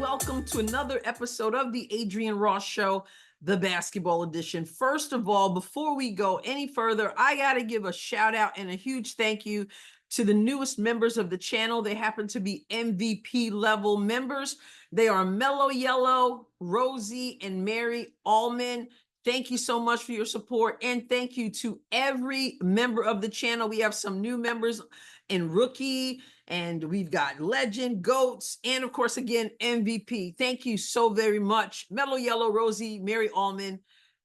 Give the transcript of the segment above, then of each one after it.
welcome to another episode of the Adrienne Ross Show, the basketball edition. First of all, before we go any further, I got to give a shout out and a huge thank you to the newest members of the channel. They happen to be MVP level members. They are Mellow Yellow, Rosie, and Mary Allman. Thank you so much for your support. And thank you to every member of the channel. We have some new members in Rookie, and we've got Legend, Goats, and of course, again, MVP. Thank you so very much. Mellow Yellow, Rosie, Mary Allman.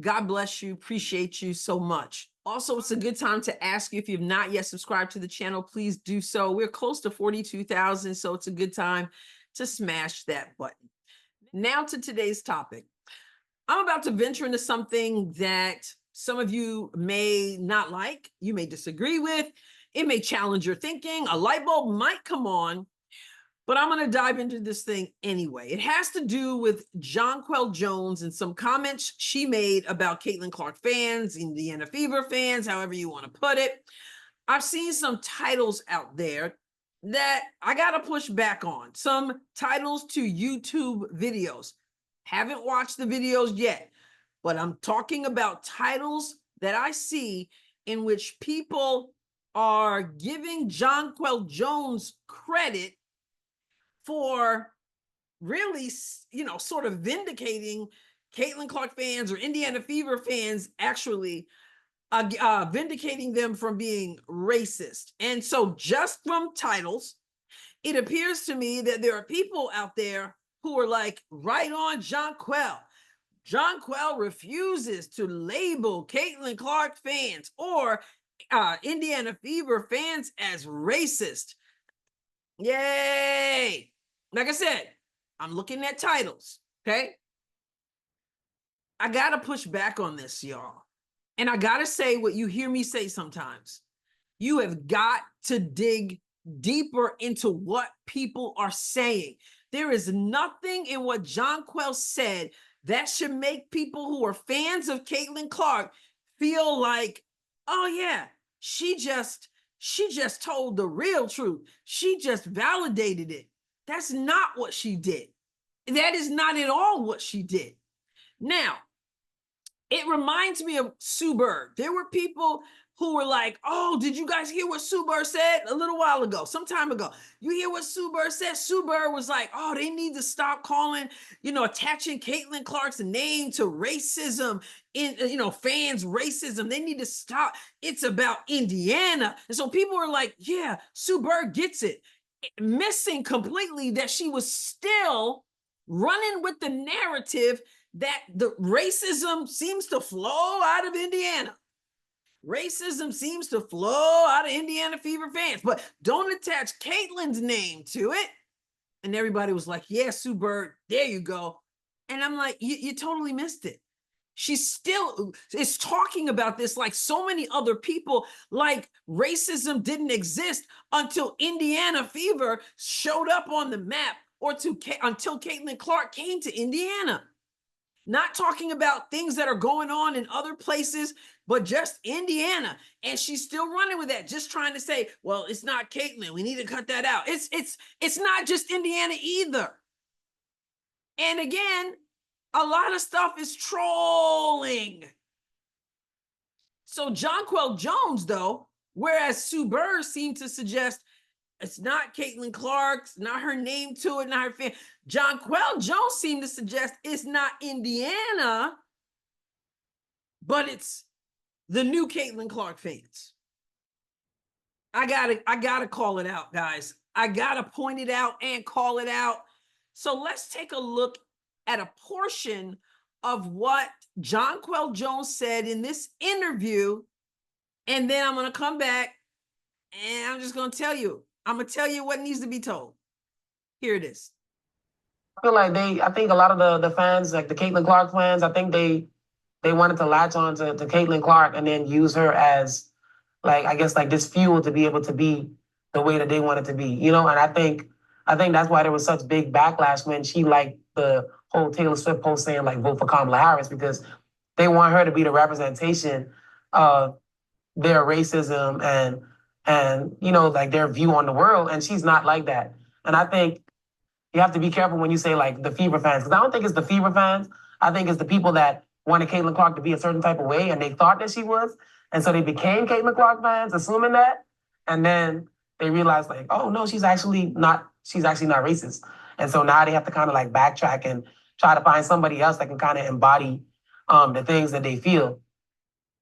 God bless you. Appreciate you so much. Also, it's a good time to ask you if you've not yet subscribed to the channel, please do so. We're close to 42,000, so it's a good time to smash that button. Now to today's topic. I'm about to venture into something that some of you may not like, you may disagree with. It may challenge your thinking. A light bulb might come on, but I'm going to dive into this thing anyway. It has to do with Jonquel Jones and some comments she made about Caitlin Clark fans, Indiana Fever fans, however you want to put it. I've seen some titles out there that I got to push back on. Some titles to YouTube videos. Haven't watched the videos yet, but I'm talking about titles that I see in which people are giving Jonquel Jones credit for really, sort of vindicating Caitlin Clark fans or Indiana Fever fans, actually vindicating them from being racist. And so just from titles, it appears to me that there are people out there who are like, right on Jonquel. Jonquel refuses to label Caitlin Clark fans or Indiana Fever fans as racist. Yay! Like I said, I'm looking at titles, okay? I gotta push back on this, y'all. And I gotta say what you hear me say sometimes. You have got to dig deeper into what people are saying. There is nothing in what Jonquel said that should make people who are fans of Caitlin Clark feel like, oh yeah, she just told the real truth. She just validated it. That's not what she did. That is not at all what she did. Now, it reminds me of Sue Bird. There were people who were like, oh, did you guys hear what Sue Bird said a little while ago, some time ago? You hear what Sue Bird said? Sue Bird was like, oh, they need to stop calling, attaching Caitlin Clark's name to racism, fans racism. They need to stop. It's about Indiana. And so people were like, yeah, Sue Bird gets it. Missing completely that she was still running with the narrative that the racism seems to flow out of Indiana. Racism seems to flow out of Indiana Fever fans, but don't attach Caitlin's name to it. And everybody was like, yeah, Sue Bird, there you go. And I'm like, you totally missed it. She still is talking about this like so many other people, like racism didn't exist until Indiana Fever showed up on the map or until Caitlin Clark came to Indiana. Not talking about things that are going on in other places, but just Indiana. And she's still running with that, just trying to say, well, it's not Caitlin. We need to cut that out. It's not just Indiana either. And again, a lot of stuff is trolling. So Jonquel Jones, though, whereas Sue Bird seemed to suggest it's not Caitlin Clark's, not her name to it, not her fan. Jonquel Jones seemed to suggest it's not Indiana, but it's the new Caitlin Clark fans. I gotta call it out, guys. I gotta point it out and call it out. So let's take a look at a portion of what Jonquel Jones said in this interview, and then I'm gonna come back and I'm just gonna tell you. I'm gonna tell you what needs to be told. Here it is. I feel like I think a lot of the fans, like the Caitlin Clark fans, I think they wanted to latch on to Caitlin Clark and then use her as, like, I guess, like this fuel to be able to be the way that they wanted to be, And I think that's why there was such big backlash when she liked the whole Taylor Swift post saying, like, vote for Kamala Harris, because they want her to be the representation of their racism and like their view on the world. And she's not like that. And I think you have to be careful when you say like the Fever fans, because I don't think it's the Fever fans. I think it's the people that wanted Caitlin Clark to be a certain type of way, and they thought that she was, and so they became Caitlin Clark fans, assuming that, and then they realized like, oh no, she's actually not. She's actually not racist, and so now they have to kind of like backtrack and try to find somebody else that can kind of embody the things that they feel.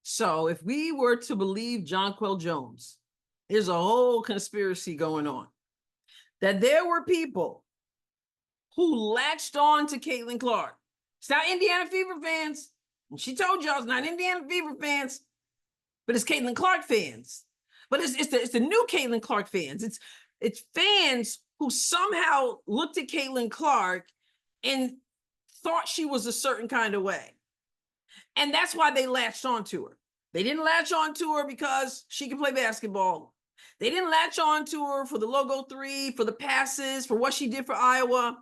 So if we were to believe Jonquel Jones, there's a whole conspiracy going on that there were people who latched on to Caitlin Clark. It's not Indiana Fever fans. And she told y'all it's not Indiana Fever fans, but it's Caitlin Clark fans. But it's the new Caitlin Clark fans. It's fans who somehow looked at Caitlin Clark and thought she was a certain kind of way. And that's why they latched onto her. They didn't latch onto her because she can play basketball. They didn't latch onto her for the logo 3, for the passes, for what she did for Iowa.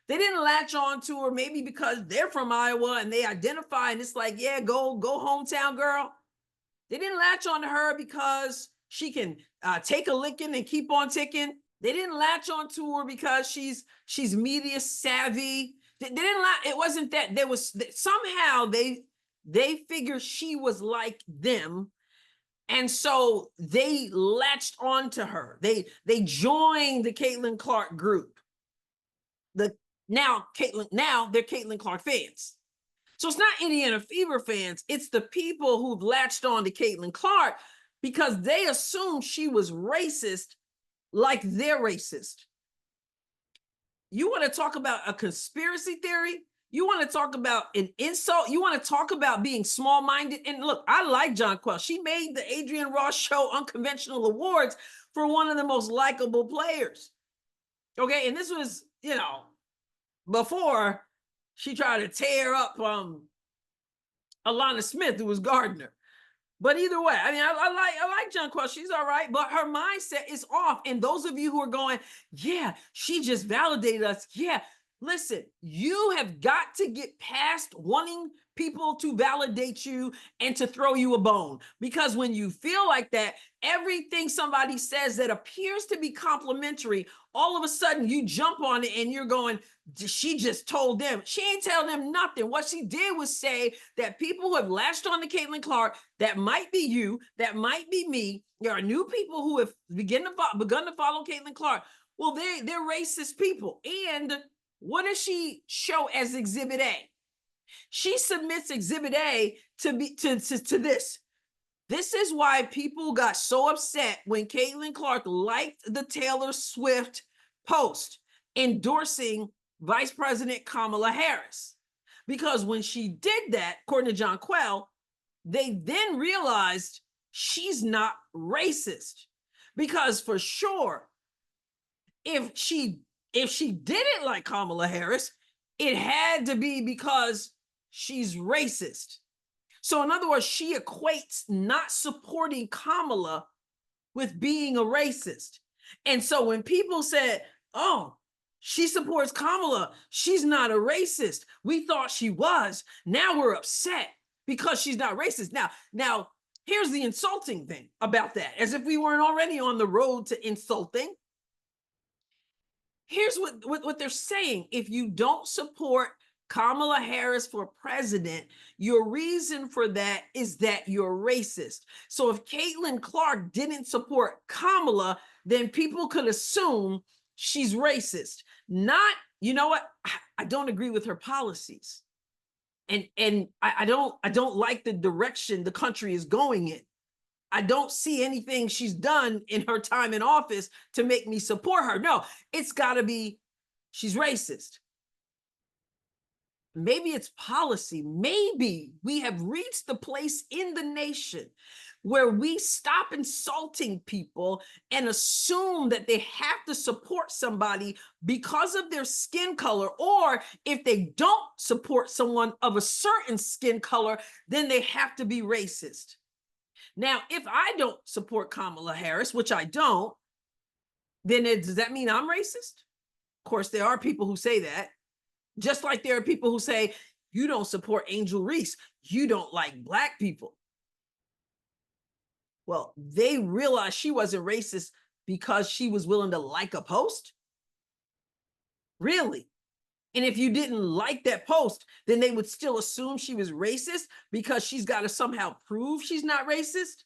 They didn't latch onto her maybe because they're from Iowa and they identify and it's like, yeah, go hometown girl. They didn't latch onto her because she can take a licking and keep on ticking. They didn't latch onto her because she's media savvy. They didn't. It wasn't that. There was somehow they figured she was like them, and so they latched onto her. They joined the Caitlin Clark group. Now they're Caitlin Clark fans. So it's not Indiana Fever fans. It's the people who've latched on to Caitlin Clark because they assumed she was racist like they're racist. You want to talk about a conspiracy theory? You want to talk about an insult? You want to talk about being small-minded? And look, I like Jonquel. She made the Adrienne Ross Show Unconventional Awards for one of the most likable players. Okay, and this was, before she tried to tear up Alana Smith, who was Gardner. But either way, I mean, I like Jonquel. She's all right, but her mindset is off. And those of you who are going, yeah, she just validated us. Yeah, listen, you have got to get past wanting people to validate you and to throw you a bone. Because when you feel like that, everything somebody says that appears to be complimentary, all of a sudden you jump on it and you're going, she just told them. She ain't tell them nothing. What she did was say that people who have latched on to Caitlin Clark, that might be you, that might be me. There are new people who have begun to follow Caitlin Clark. Well, they're racist people. And what does she show as Exhibit A? She submits Exhibit A to this. This is why people got so upset when Caitlin Clark liked the Taylor Swift post endorsing Vice President Kamala Harris. Because when she did that, according to Jonquel, they then realized she's not racist. Because for sure, if she didn't like Kamala Harris, it had to be because she's racist. So in other words, she equates not supporting Kamala with being a racist. And so when people said, oh, she supports Kamala, she's not a racist. We thought she was. Now we're upset because she's not racist. Now, here's the insulting thing about that, as if we weren't already on the road to insulting. Here's what they're saying. If you don't support Kamala Harris for president, your reason for that is that you're racist. So if Caitlin Clark didn't support Kamala, then people could assume she's racist. Not, you know what? I don't agree with her policies. And I don't like the direction the country is going in. I don't see anything she's done in her time in office to make me support her. No, it's got to be she's racist. Maybe it's policy. Maybe we have reached the place in the nation where we stop insulting people and assume that they have to support somebody because of their skin color, or if they don't support someone of a certain skin color, then they have to be racist. Now, if I don't support Kamala Harris, which I don't, then does that mean I'm racist? Of course, there are people who say that. Just like there are people who say, you don't support Angel Reese, you don't like Black people. Well, they realized she wasn't racist because she was willing to like a post. Really? And if you didn't like that post, then they would still assume she was racist because she's got to somehow prove she's not racist.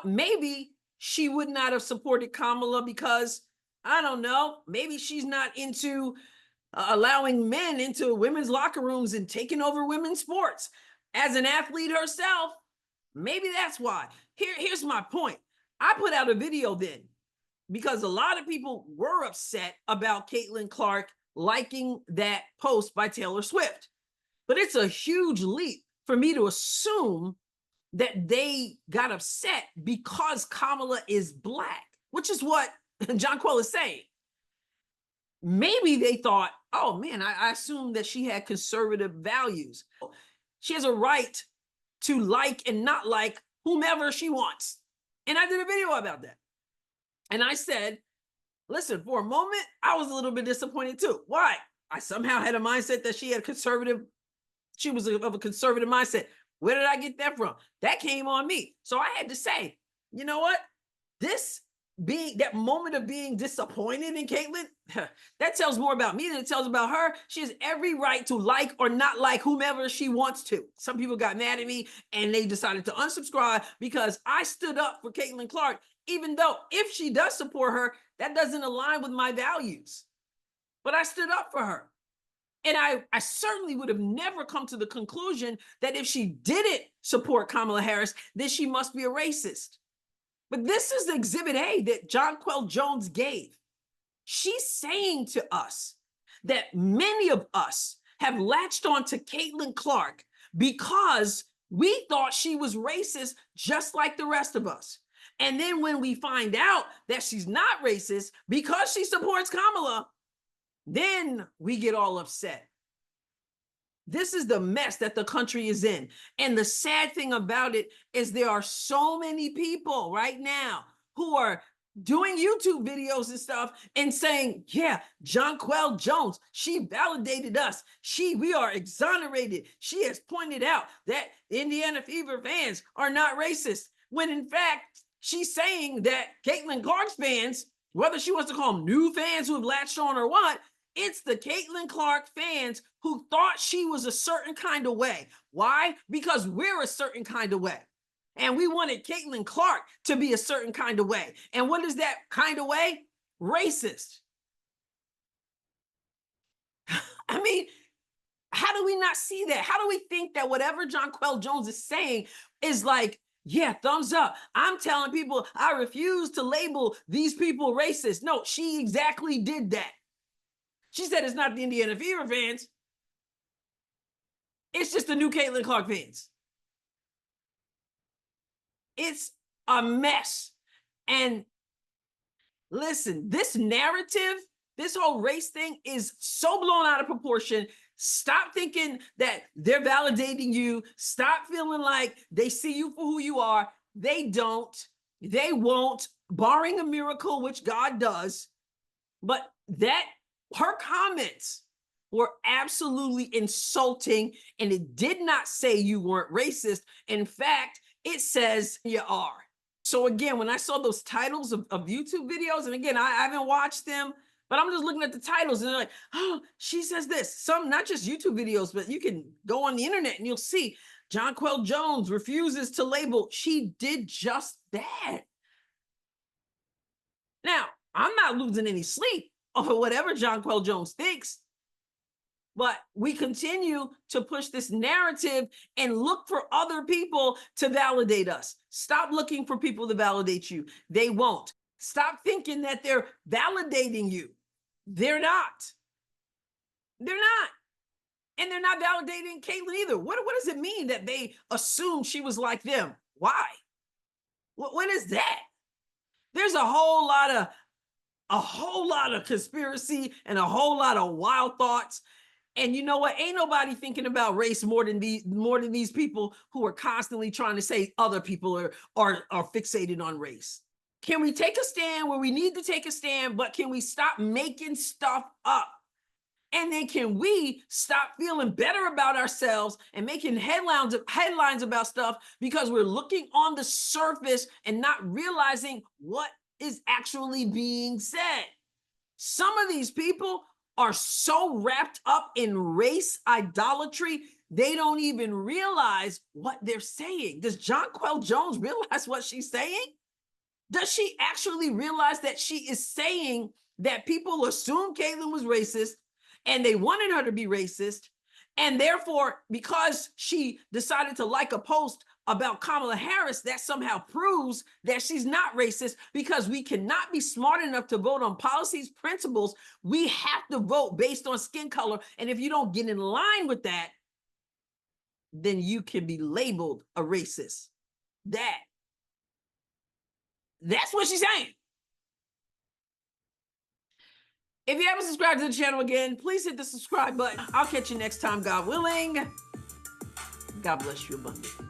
Maybe she would not have supported Kamala because, I don't know, maybe she's not into allowing men into women's locker rooms and taking over women's sports. As an athlete herself, maybe that's why. Here's my point. I put out a video then because a lot of people were upset about Caitlin Clark liking that post by Taylor Swift. But it's a huge leap for me to assume that they got upset because Kamala is Black, which is what Jonquel is saying. Maybe they thought, oh man, I assumed that she had conservative values. She has a right to like and not like whomever she wants. And I did a video about that. And I said, listen, for a moment, I was a little bit disappointed too. Why? I somehow had a mindset that she was of a conservative mindset. Where did I get that from? That came on me. So I had to say, you know what? That moment of being disappointed in Caitlin, that tells more about me than it tells about her. She has every right to like or not like whomever she wants to. Some people got mad at me and they decided to unsubscribe because I stood up for Caitlin Clark, even though if she does support her, that doesn't align with my values. But I stood up for her. And I certainly would have never come to the conclusion that if she didn't support Kamala Harris, then she must be a racist. But this is the exhibit A that Jonquel Jones gave. She's saying to us that many of us have latched on to Caitlin Clark because we thought she was racist just like the rest of us. And then when we find out that she's not racist because she supports Kamala, then we get all upset. This is the mess that the country is in. And the sad thing about it is there are so many people right now who are doing YouTube videos and stuff and saying, yeah, Jonquel Jones, she validated us. We are exonerated. She has pointed out that Indiana Fever fans are not racist. When in fact, she's saying that Caitlin Clark's fans, whether she wants to call them new fans who have latched on or what, it's the Caitlin Clark fans who thought she was a certain kind of way. Why? Because we're a certain kind of way. And we wanted Caitlin Clark to be a certain kind of way. And what is that kind of way? Racist. I mean, how do we not see that? How do we think that whatever Jonquel Jones is saying is like, yeah, thumbs up. I'm telling people I refuse to label these people racist. No, she exactly did that. She said it's not the Indiana Fever fans. It's just the new Caitlin Clark fans. It's a mess. And listen, this narrative, this whole race thing is so blown out of proportion. Stop thinking that they're validating you. Stop feeling like they see you for who you are. They don't. They won't, barring a miracle, which God does. But her comments were absolutely insulting, and it did not say you weren't racist. In fact, it says you are. So again, when I saw those titles of YouTube videos, and again, I haven't watched them, but I'm just looking at the titles and they're like, oh, she says this. Some, not just YouTube videos, but you can go on the internet and you'll see Jonquel Jones refuses to label. She did just that. Now, I'm not losing any sleep over whatever Jonquel Jones thinks, but we continue to push this narrative and look for other people to validate us. Stop looking for people to validate you. They won't. Stop thinking that they're validating you. They're not. They're not. And they're not validating Caitlin either. What does it mean that they assumed she was like them? Why? What is that? There's a whole lot of conspiracy and a whole lot of wild thoughts. And you know what? Ain't nobody thinking about race more than these people who are constantly trying to say other people are fixated on race. Can we take a stand where we need to take a stand, but can we stop making stuff up? And then can we stop feeling better about ourselves and making headlines about stuff because we're looking on the surface and not realizing what is actually being said? Some of these people are so wrapped up in race idolatry, they don't even realize what they're saying. Does Jonquel Jones realize what she's saying? Does she actually realize that she is saying that people assumed Caitlyn was racist and they wanted her to be racist? And therefore, because she decided to like a post about Kamala Harris, that somehow proves that she's not racist, because we cannot be smart enough to vote on policies, principles. We have to vote based on skin color. And if you don't get in line with that, then you can be labeled a racist. That's what she's saying. If you haven't subscribed to the channel again, please hit the subscribe button. I'll catch you next time, God willing. God bless you abundantly.